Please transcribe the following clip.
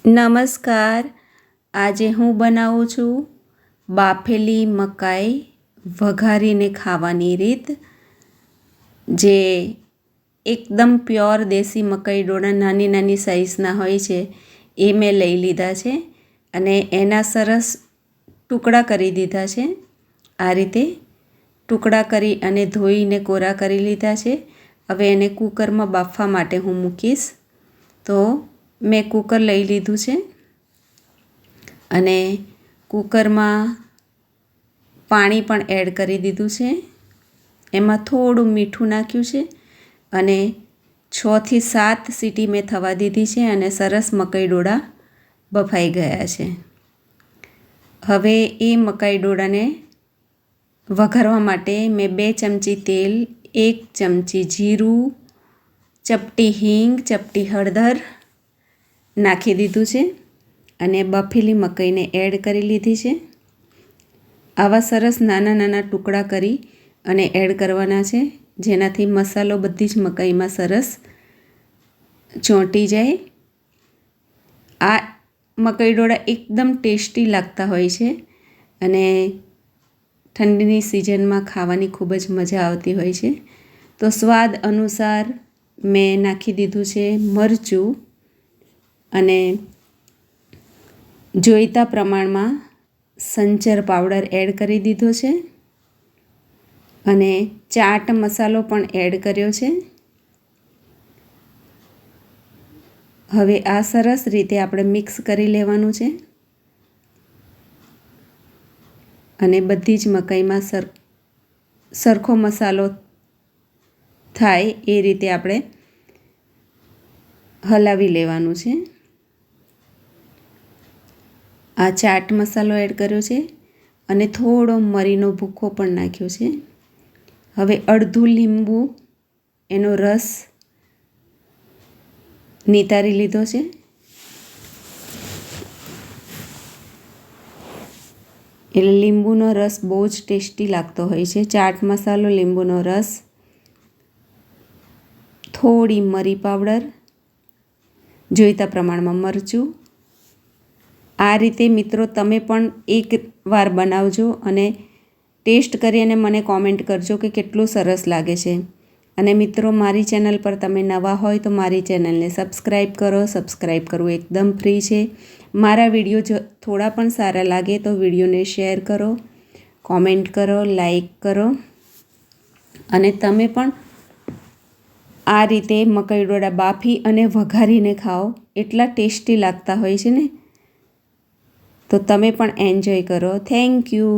નમસ્કાર. આજે હું બનાવું છું બાફેલી મકાઈ વઘારીને ખાવાની રીત. જે એકદમ પ્યોર દેશી મકાઈ ડોળા નાની નાની સાઇઝના હોય છે એ મેં લઈ લીધા છે અને એના સરસ ટુકડા કરી દીધા છે. આ રીતે ટુકડા કરી અને ધોઈને કોરા કરી લીધા છે. હવે એને કૂકરમાં બાફવા માટે હું મૂકીશ. તો મેં કૂકર લઈ લીધું છે અને કૂકરમાં પાણી પણ એડ કરી દીધું છે. એમાં થોડું મીઠું નાખ્યું છે અને 6 થી 7 સીટી મેં થવા દીધી છે અને સરસ મકાઈ ડોળા બફાઈ ગયા છે. હવે એ મકાઈ ડોળાને વઘારવા માટે મેં 2 ચમચી તેલ, 1 ચમચી જીરું, ચપટી હિંગ, ચપટી હળદર નાખી દીધું છે અને બફેલી મકાઈને એડ કરી લીધી છે. આવા સરસ નાના નાના ટુકડા કરી અને એડ કરવાના છે, જેનાથી મસાલો બધી જ મકાઈમાં સરસ ચોંટી જાય. આ મકાઈ ડોળા એકદમ ટેસ્ટી લાગતા હોય છે અને ઠંડીની સિઝનમાં ખાવાની ખૂબ જ મજા આવતી હોય છે. તો સ્વાદ અનુસાર મેં નાખી દીધું છે મરચું અને જોઈતા પ્રમાણમાં સંચર પાવડર એડ કરી દીધો છે અને ચાટ મસાલો પણ એડ કર્યો છે. હવે આ સરસ રીતે આપણે મિક્સ કરી લેવાનું છે અને બધી જ મકાઈમાં સરખો મસાલો થાય એ રીતે આપણે હલાવી લેવાનું છે. આ ચાટ મસાલો એડ કર્યો છે અને થોડો મરીનો ભૂકો પણ નાખ્યો છે. હવે અડધું લીંબુ એનો રસ નિતારી લીધો છે. એટલે લીંબુનો રસ બહુ જ ટેસ્ટી લાગતો હોય છે. ચાટ મસાલો, લીંબુનો રસ, થોડી મરી પાવડર, જોઈતા પ્રમાણમાં મરચું. આ રીતે મિત્રો તમે પણ એકવાર બનાવજો અને ટેસ્ટ કરી અને મને કોમેન્ટ કરજો કે કેટલું સરસ લાગે છે. અને મિત્રો, મારી ચેનલ પર તમે નવા હોય તો મારી ચેનલને સબસ્ક્રાઈબ કરો. સબસ્ક્રાઈબ કરવું એકદમ ફ્રી છે. મારા વિડીયો જો થોડા પણ સારા લાગે તો વિડીયોને શેર કરો, કોમેન્ટ કરો, લાઈક કરો અને તમે પણ આ રીતે મકાઈ ડોળા બાફી અને વઘારીને ખાઓ. એટલા ટેસ્ટી લાગતા હોય છે ને. તો તમે પણ એન્જોય કરો. Thank you.